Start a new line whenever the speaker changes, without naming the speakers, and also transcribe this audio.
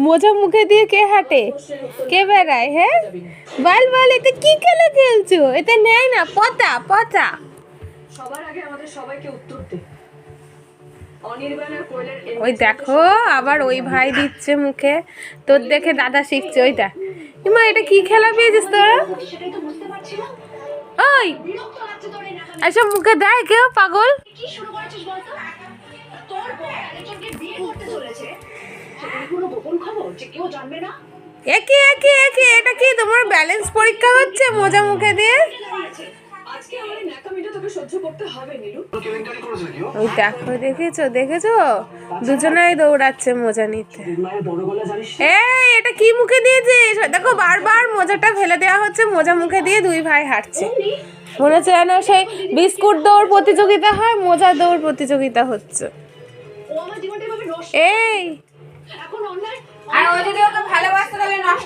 মোজা মুখে দিয়ে কে হাঁটে, কে বেড়ায়? হ্যাঁ বল বল, এতে কি খেলা খেলছো? এতে নেয় না, পচা পচা।
সবার আগে আমাদের সবাইকে উত্তর দে।
ওই দেখো আবার ওই ভাই দিচ্ছে মুখে, তোর দেখে দাদা শিখছে। ওইটা ইমা, এটা কি খেলা পেয়েছিস তোরা? ওই এসব মুখে দেয় কেউ, পাগল।
কি শুরু করেছিস বলতো? তোর বউ আরেকজনকে বিয়ে করতে চলেছে, সেটা কি কোনো গোপন খবর যে কেউ জানবে না?
একই একই একই, এটা কি তোমার ব্যালেন্স পরীক্ষা হচ্ছে মোজা মুখে দিয়ে?
আজকে আমার এই ন্যাকামিটা তোকে সহ্য করতে হবে নীলু।
ওই দেখো, দেখেছো দেখেছো, দুজনেই দৌড়াচ্ছে মোজা নিতে। এই এটা কি মুখে দিয়েছিস? দেখো বারবার মোজাটা ফেলে দেওয়া হচ্ছে, মোজা মুখে দিয়ে দুই ভাই হাঁটছে। মনে হচ্ছে যেন সেই বিস্কুট দৌড় প্রতিযোগিতা হয়, মোজা দৌড় প্রতিযোগিতা হচ্ছে।
ও আমার জীবনটা এভাবে নষ্ট
এই